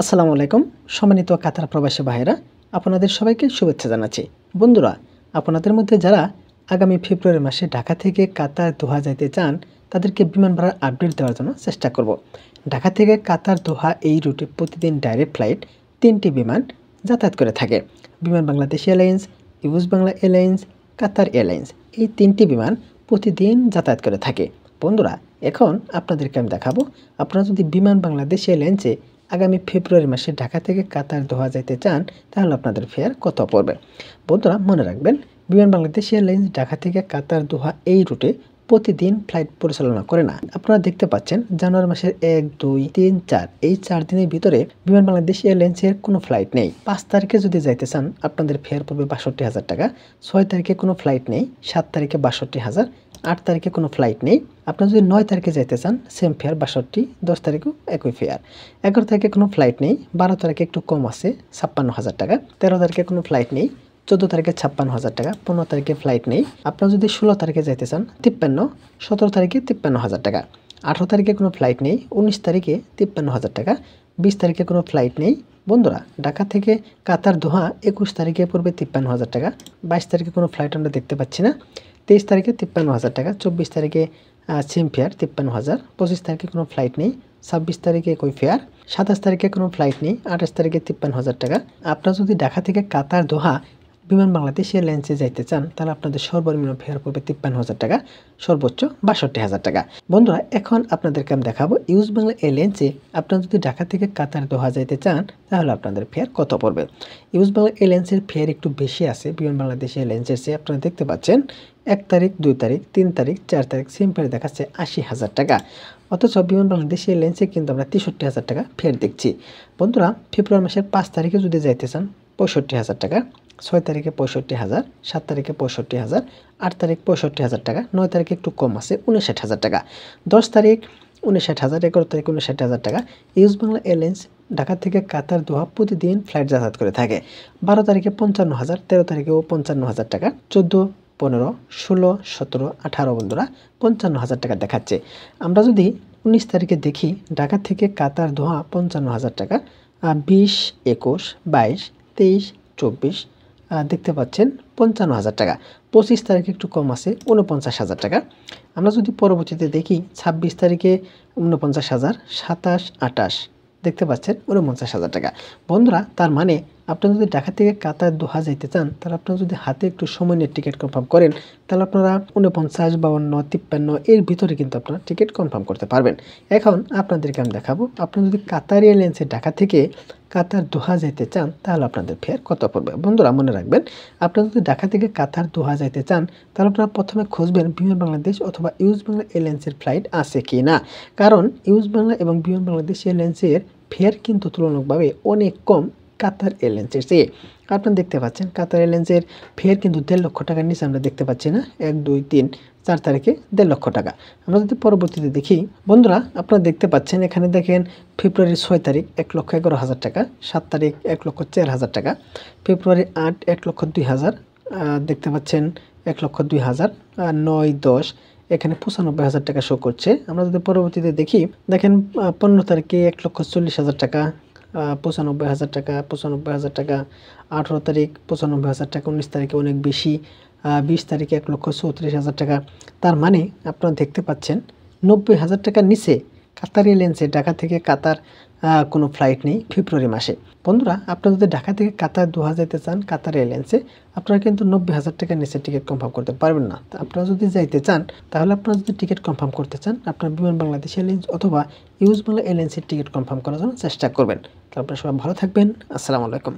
আসসালামু আলাইকুম সম্মানিত কাতার প্রবাসী ভাইয়েরা, আপনাদের সবাইকে শুভেচ্ছা জানাচ্ছি। বন্ধুরা, আপনাদের মধ্যে যারা আগামী ফেব্রুয়ারি মাসে ঢাকা থেকে কাতার দোহা যাইতে চান, তাদেরকে বিমান ভাড়ার আপডেট দেওয়ার জন্য চেষ্টা করব। ঢাকা থেকে কাতার দোহা এই রুটে প্রতিদিন ডাইরেক্ট ফ্লাইট 3টি বিমান যাতায়াত করে থাকে। বিমান Bangladesh airlines, US Bangla airlines, কাতার এয়ারলাইন্স, এই 3টি বিমান প্রতিদিন যাতায়াত করে থাকে। বন্ধুরা, এখন আপনাদেরকে আমি দেখাবো, আপনারা যদি বিমান বাংলাদেশ এয়ারলাইন্সে আগামী ফেব্রুয়ারি মাসে ঢাকা থেকে কাতার দোহা যাইতে চান, তাহলে আপনাদের ফেয়ার কত পড়বে। বন্ধুরা, মনে রাখবেন, বিমান বাংলাদেশ এয়ারলাইন্স ঢাকা থেকে কাতার দোহা এই রুটে প্রতিদিন ফ্লাইট পরিচালনা করে না। আপনারা দেখতে পাচ্ছেন জানুয়ারি মাসের 1, 2, 3, 4 এই 4 দিনের ভিতরে বিমান বাংলাদেশ এয়ারলাইন্সের কোনো ফ্লাইট নেই। 5 তারিখে যদি যাইতে চান, আপনাদের ফেয়ার পড়বে 62,000 টাকা। 6 তারিখে কোনো ফ্লাইট নেই। 7 তারিখে 62,000। 8 তারিখে কোনো ফ্লাইট নেই। আপনারা যদি 9 তারিখে যাইতে চান, সেম ফেয়ার 62। 10 তারিখেও একই ফেয়ার। 11 তারিখে কোনো ফ্লাইট নেই। 12 তারিখে একটু কম আছে, 56,000 টাকা। 13 তারিখে কোনো ফ্লাইট নেই। 14 তারিখে 56,000 টাকা। 15 তারিখে ফ্লাইট নেই। আপনারা যদি 16 তারিখে যাইতে চান, 53। 17 তারিখে 53,000 টাকা। 18 তারিখে কোনো ফ্লাইট নেই। 19 তারিখে 53,000 টাকা। 20 তারিখে কোনো ফ্লাইট নেই। বন্ধুরা, ঢাকা থেকে কাতার দোহা 21 তারিখে পড়বে 53,000 টাকা। 22 তারিখে কোনো ফ্লাইট আমরা দেখতে পাচ্ছি না। 23 তারিখে 53,000 টাকা। 24 তারিখে সেম ফেয়ার 53,000। 25 তারিখে কোনো ফ্লাইট নেই। 26 তারিখে একই ফেয়ার। 27 তারিখে কোনো ফ্লাইট নেই। 28 তারিখে 53,000 টাকা। আপনারা যদি ঢাকা থেকে কাতার দোহা বিমান বাংলাদেশ এয়ারলাইন্সে যাইতে চান, তাহলে আপনাদের সর্বনিম্ন ফেয়ার পড়বে 53,000 টাকা, সর্বোচ্চ 62,000 টাকা। বন্ধুরা, এখন আপনাদেরকে আমি দেখাবো ইউএস বাংলা এয়ারলাইন্সে আপনারা যদি ঢাকা থেকে কাতার দোহা যাইতে চান, তাহলে আপনাদের ফেয়ার কত পড়বে। ইউএস বাংলা এয়ারলাইন্সের ফেয়ার একটু বেশি আছে বিমান বাংলাদেশ এয়ারলাইন্সের চেয়ে। আপনারা দেখতে পাচ্ছেন 1 তারিখ, 2 তারিখ, 3 তারিখ, 4 তারিখ সেম ফেয়ার দেখাচ্ছে 80,000 টাকা। অথচ বিমান বাংলাদেশ এয়ারলাইন্সে কিন্তু আমরা 63,000 টাকা ফেয়ার দেখছি। বন্ধুরা, ফেব্রুয়ারি মাসের 5 তারিখে যদি যাইতে চান, 65,000 টাকা। 6 তারিখে 65,000। 7 তারিখে 65,000। 8 তারিখ 65,000 টাকা। 9 তারিখে একটু কম আছে, 59,000 টাকা। 10 তারিখ 59,000। 11 তারিখ 59,000 টাকা। ইউএস বাংলা এয়ারলাইন্স ঢাকা থেকে কাতার দোহা প্রতিদিন ফ্লাইট যাতায়াত করে থাকে। 12 তারিখে 55,000। 13 তারিখেও 55,000 টাকা। 14, 15, 16, 17, 18 বন্ধুরা 55,000 টাকা দেখাচ্ছে। আমরা যদি 19 তারিখে দেখি, ঢাকা থেকে কাতার দোহা 55,000 টাকা। 20, 21, 22, 23, 24 দেখতে পাচ্ছেন 55,000 টাকা। 25 তারিখে একটু কম আছে, 49,000 টাকা। আমরা যদি পরবর্তীতে দেখি, 26 তারিখে 49,000। 27, 28 দেখতে পাচ্ছেন 49,000 টাকা। বন্ধুরা, তার মানে আপনারা যদি ঢাকা থেকে কাতার দোহা যাইতে চান, তাহলে আপনারা যদি হাতে একটু সময় নিয়ে টিকিট কনফার্ম করেন, তাহলে আপনারা 49, 52, 53 এর ভিতরে কিন্তু আপনারা টিকিট কনফার্ম করতে পারবেন। এখন আপনাদেরকে আমি দেখাবো, আপনারা যদি কাতার এয়ারলাইন্সে ঢাকা থেকে কাতার দোহা যাইতে চান, তাহলে আপনাদের ফেয়ার কত পড়বে। বন্ধুরা, মনে রাখবেন, আপনারা যদি ঢাকা থেকে কাতার দোহা যাইতে চান, তাহলে আপনারা প্রথমে খুঁজবেন বিমান বাংলাদেশ অথবা ইউএস বাংলা এয়ারলাইন্সের ফ্লাইট আছে কি না। কারণ ইউএস বাংলা এবং বিমান বাংলাদেশ এয়ারলাইন্সের ফেয়ার কিন্তু তুলনামূলকভাবে অনেক কম কাতার এয়ারলাইন্সের চেয়ে। আপনারা দেখতে পাচ্ছেন কাতার এয়ারলাইন্সের ফেয়ার কিন্তু 1.5 লক্ষ টাকার নিচে আমরা দেখতে পাচ্ছি না। 1, 2, 3, 4 তারিখে 1.5 লক্ষ টাকা। আমরা যদি পরবর্তীতে দেখি, বন্ধুরা আপনারা দেখতে পাচ্ছেন, এখানে দেখেন ফেব্রুয়ারির 6 তারিখ 1,11,000 টাকা। 7 তারিখ 1,04,000 টাকা। ফেব্রুয়ারি 8, 1,02,000 দেখতে পাচ্ছেন 1,02,000। 9, 10 এখানে 95,000 টাকা শো করছে। আমরা যদি পরবর্তীতে দেখি, দেখেন 15 তারিখে 1,40,000 টাকা। 95,000 টাকা, 95,000 টাকা। 18 তারিখ 95,000 টাকা। 19 তারিখে অনেক বেশি, 20 তারিখে 1,34,000 টাকা। তার মানে আপনারা দেখতে পাচ্ছেন 90,000 টাকার নিচে কাতার এয়ারলাইন্সে ঢাকা থেকে কাতার কোনো ফ্লাইট নেই ফেব্রুয়ারি মাসে। বন্ধুরা, আপনারা যদি ঢাকা থেকে কাতার দোহা যেতে চান কাতার এয়ারলাইন্সে, আপনারা কিন্তু 90,000 টাকার নিচে টিকিট কনফার্ম করতে পারবেন না। আপনারা যদি যাইতে চান, তাহলে আপনারা যদি টিকিট কনফার্ম করতে চান, আপনার বিমান বাংলাদেশ এয়ারলাইন্স অথবা ইউএস বাংলা এয়ারলাইন্সের টিকিট কনফার্ম করার জন্য চেষ্টা করবেন। তো আপনারা সবাই ভালো থাকবেন। আসসালামু আলাইকুম।